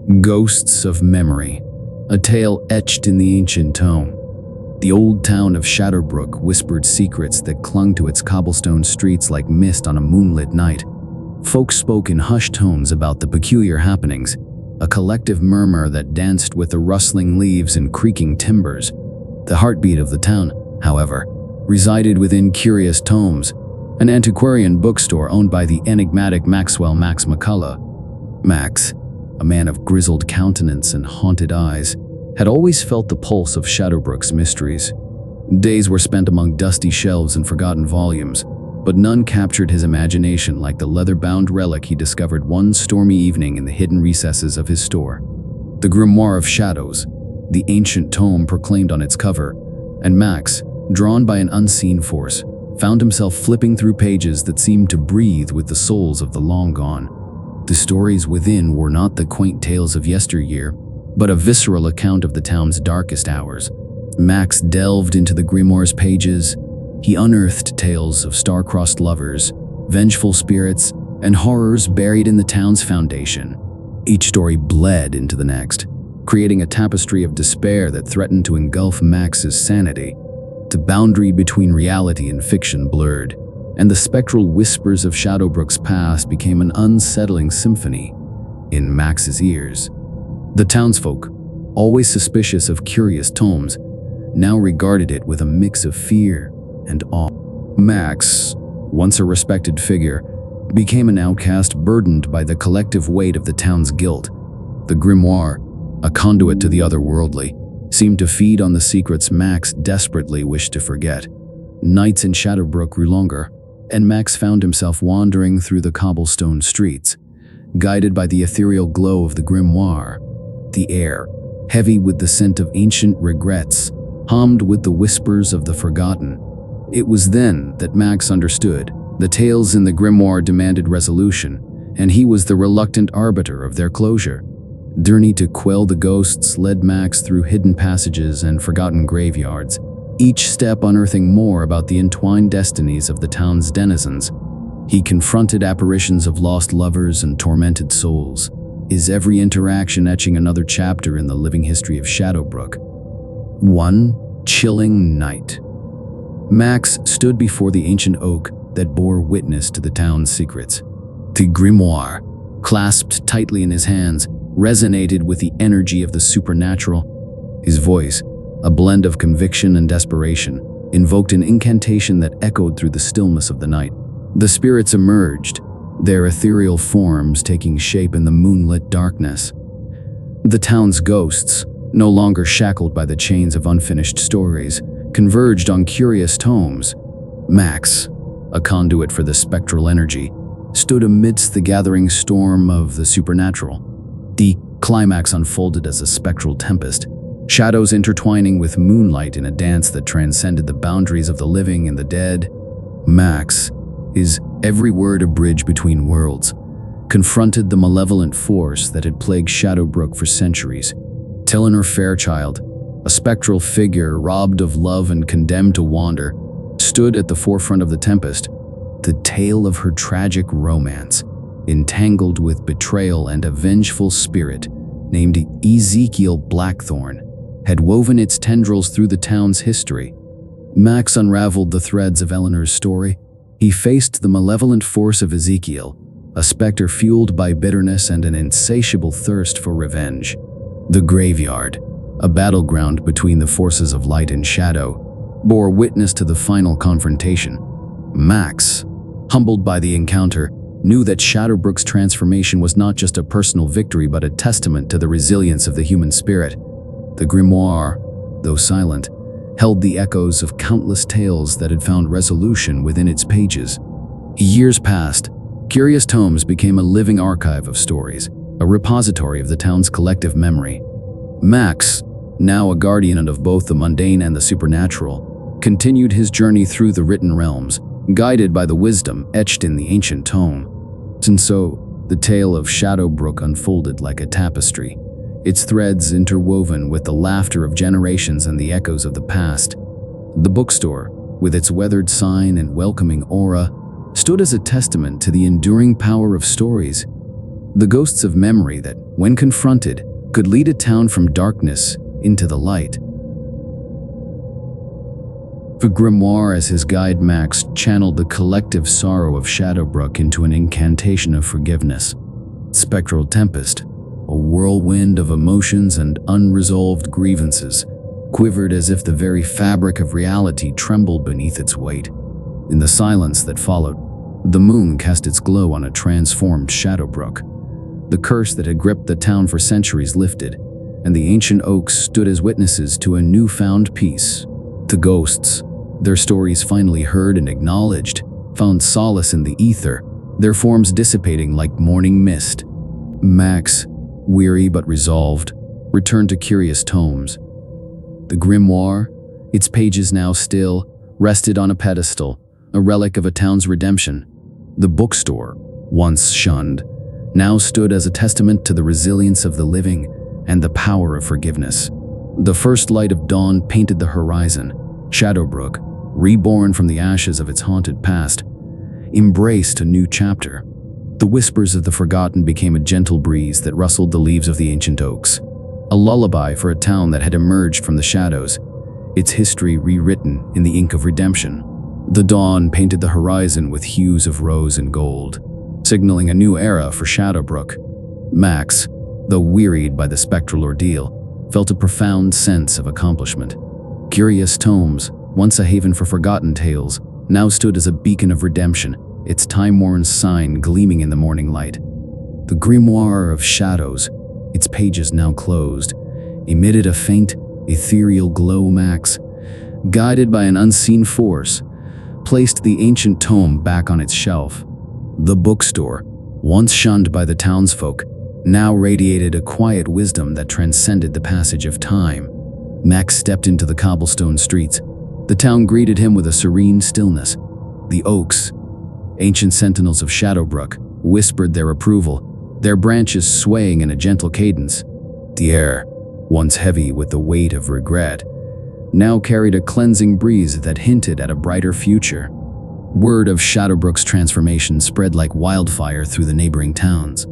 Ghosts of Memory, a tale etched in the ancient tome. The old town of Shadowbrook whispered secrets that clung to its cobblestone streets like mist on a moonlit night. Folk spoke in hushed tones about the peculiar happenings, a collective murmur that danced with the rustling leaves and creaking timbers. The heartbeat of the town, however, resided within Curious Tomes, an antiquarian bookstore owned by the enigmatic Maxwell Max McCullough. Max, a man of grizzled countenance and haunted eyes, had always felt the pulse of Shadowbrook's mysteries. Days were spent among dusty shelves and forgotten volumes, but none captured his imagination like the leather-bound relic he discovered one stormy evening in the hidden recesses of his store. The Grimoire of Shadows, the ancient tome proclaimed on its cover, and Max, drawn by an unseen force, found himself flipping through pages that seemed to breathe with the souls of the long gone. The stories within were not the quaint tales of yesteryear, but a visceral account of the town's darkest hours. Max delved into the grimoire's pages. He unearthed tales of star-crossed lovers, vengeful spirits, and horrors buried in the town's foundation. Each story bled into the next, creating a tapestry of despair that threatened to engulf Max's sanity. The boundary between reality and fiction blurred, and the spectral whispers of Shadowbrook's past became an unsettling symphony in Max's ears. The townsfolk, always suspicious of Curious Tomes, now regarded it with a mix of fear and awe. Max, once a respected figure, became an outcast burdened by the collective weight of the town's guilt. The grimoire, a conduit to the otherworldly, seemed to feed on the secrets Max desperately wished to forget. Nights in Shadowbrook grew longer, and Max found himself wandering through the cobblestone streets, guided by the ethereal glow of the grimoire. The air, heavy with the scent of ancient regrets, hummed with the whispers of the forgotten. It was then that Max understood. The tales in the grimoire demanded resolution, and he was the reluctant arbiter of their closure. Journey to quell the ghosts led Max through hidden passages and forgotten graveyards, each step unearthing more about the entwined destinies of the town's denizens. He confronted apparitions of lost lovers and tormented souls, his every interaction etching another chapter in the living history of Shadowbrook. One chilling night, Max stood before the ancient oak that bore witness to the town's secrets. The grimoire, clasped tightly in his hands, resonated with the energy of the supernatural. His voice, a blend of conviction and desperation, invoked an incantation that echoed through the stillness of the night. The spirits emerged, their ethereal forms taking shape in the moonlit darkness. The town's ghosts, no longer shackled by the chains of unfinished stories, converged on Curious Tomes. Max, a conduit for the spectral energy, stood amidst the gathering storm of the supernatural. The climax unfolded as a spectral tempest, shadows intertwining with moonlight in a dance that transcended the boundaries of the living and the dead. Max, his every word a bridge between worlds, confronted the malevolent force that had plagued Shadowbrook for centuries. Eleanor Fairchild, a spectral figure robbed of love and condemned to wander, stood at the forefront of the tempest. The tale of her tragic romance, entangled with betrayal and a vengeful spirit named Ezekiel Blackthorn, had woven its tendrils through the town's history. Max unraveled the threads of Eleanor's story. He faced the malevolent force of Ezekiel, a specter fueled by bitterness and an insatiable thirst for revenge. The graveyard, a battleground between the forces of light and shadow, bore witness to the final confrontation. Max, humbled by the encounter, knew that Shadowbrook's transformation was not just a personal victory but a testament to the resilience of the human spirit. The grimoire, though silent, held the echoes of countless tales that had found resolution within its pages. Years passed. Curious Tomes became a living archive of stories, a repository of the town's collective memory. Max, now a guardian of both the mundane and the supernatural, continued his journey through the written realms, guided by the wisdom etched in the ancient tome. And so, the tale of Shadowbrook unfolded like a tapestry, its threads interwoven with the laughter of generations and the echoes of the past. The bookstore, with its weathered sign and welcoming aura, stood as a testament to the enduring power of stories. The ghosts of memory that, when confronted, could lead a town from darkness into the light. The grimoire, as his guide Max, channeled the collective sorrow of Shadowbrook into an incantation of forgiveness. Spectral tempest, a whirlwind of emotions and unresolved grievances, quivered as if the very fabric of reality trembled beneath its weight. In the silence that followed, the moon cast its glow on a transformed Shadowbrook. The curse that had gripped the town for centuries lifted, and the ancient oaks stood as witnesses to a newfound peace. The ghosts, their stories finally heard and acknowledged, found solace in the ether, their forms dissipating like morning mist. Max, weary but resolved, returned to Curious Tomes. The grimoire, its pages now still, rested on a pedestal, a relic of a town's redemption. The bookstore, once shunned, now stood as a testament to the resilience of the living and the power of forgiveness. The first light of dawn painted the horizon. Shadowbrook, reborn from the ashes of its haunted past, embraced a new chapter. The whispers of the forgotten became a gentle breeze that rustled the leaves of the ancient oaks, a lullaby for a town that had emerged from the shadows, its history rewritten in the ink of redemption. The dawn painted the horizon with hues of rose and gold, signaling a new era for Shadowbrook. Max, though wearied by the spectral ordeal, felt a profound sense of accomplishment. Curious Tomes, once a haven for forgotten tales, now stood as a beacon of redemption, its time-worn sign gleaming in the morning light. The grimoire of shadows, its pages now closed, emitted a faint, ethereal glow. Max, guided by an unseen force, placed the ancient tome back on its shelf. The bookstore, once shunned by the townsfolk, now radiated a quiet wisdom that transcended the passage of time. Max stepped into the cobblestone streets. The town greeted him with a serene stillness. The oaks, ancient sentinels of Shadowbrook, whispered their approval, their branches swaying in a gentle cadence. The air, once heavy with the weight of regret, now carried a cleansing breeze that hinted at a brighter future. Word of Shadowbrook's transformation spread like wildfire through the neighboring towns.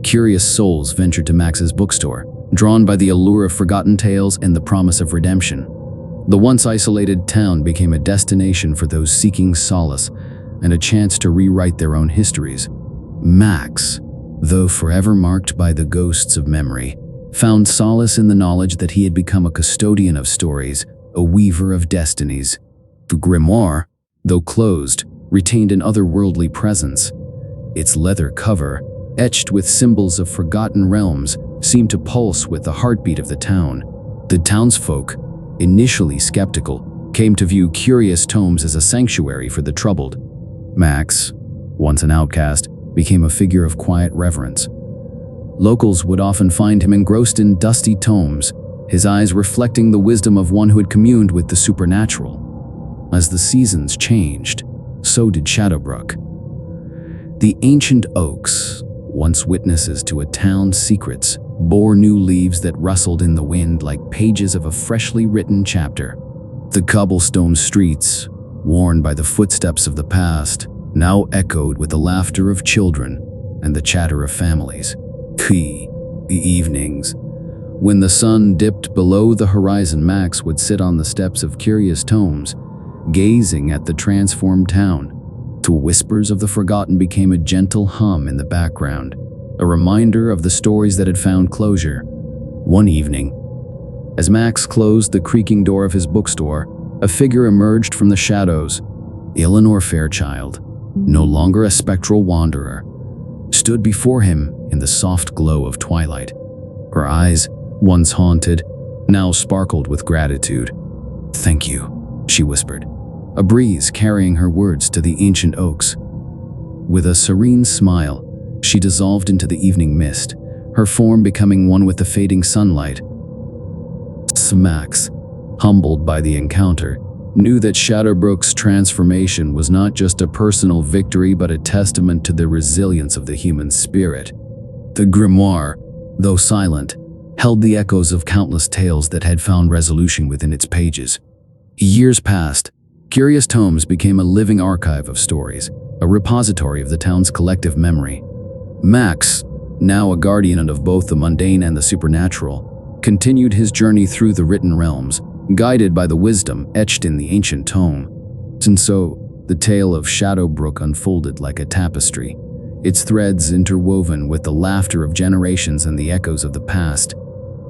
Curious souls ventured to Max's bookstore, drawn by the allure of forgotten tales and the promise of redemption. The once isolated town became a destination for those seeking solace and a chance to rewrite their own histories. Max, though forever marked by the ghosts of memory, found solace in the knowledge that he had become a custodian of stories, a weaver of destinies. The grimoire, though closed, retained an otherworldly presence. Its leather cover, etched with symbols of forgotten realms, seemed to pulse with the heartbeat of the town. The townsfolk, initially skeptical, came to view Curious Tomes as a sanctuary for the troubled. Max, once an outcast, became a figure of quiet reverence. Locals would often find him engrossed in dusty tomes, his eyes reflecting the wisdom of one who had communed with the supernatural. As the seasons changed, so did Shadowbrook. The ancient oaks, once witnesses to a town's secrets, bore new leaves that rustled in the wind like pages of a freshly written chapter. The cobblestone streets, worn by the footsteps of the past, now echoed with the laughter of children and the chatter of families. The evenings, when the sun dipped below the horizon, Max would sit on the steps of Curious Tomes, gazing at the transformed town. The whispers of the forgotten became a gentle hum in the background, a reminder of the stories that had found closure. One evening, as Max closed the creaking door of his bookstore, a figure emerged from the shadows. Eleanor Fairchild, no longer a spectral wanderer, stood before him in the soft glow of twilight. Her eyes, once haunted, now sparkled with gratitude. "Thank you," she whispered, a breeze carrying her words to the ancient oaks. With a serene smile, she dissolved into the evening mist, her form becoming one with the fading sunlight. Max, humbled by the encounter, knew that Shadowbrook's transformation was not just a personal victory but a testament to the resilience of the human spirit. The grimoire, though silent, held the echoes of countless tales that had found resolution within its pages. Years passed. Curious Tomes became a living archive of stories, a repository of the town's collective memory. Max, now a guardian of both the mundane and the supernatural, continued his journey through the written realms, guided by the wisdom etched in the ancient tome. And so, the tale of Shadowbrook unfolded like a tapestry, its threads interwoven with the laughter of generations and the echoes of the past.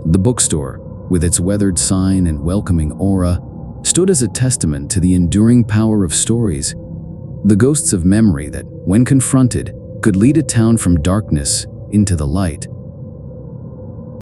The bookstore, with its weathered sign and welcoming aura, stood as a testament to the enduring power of stories, the ghosts of memory that, when confronted, could lead a town from darkness into the light.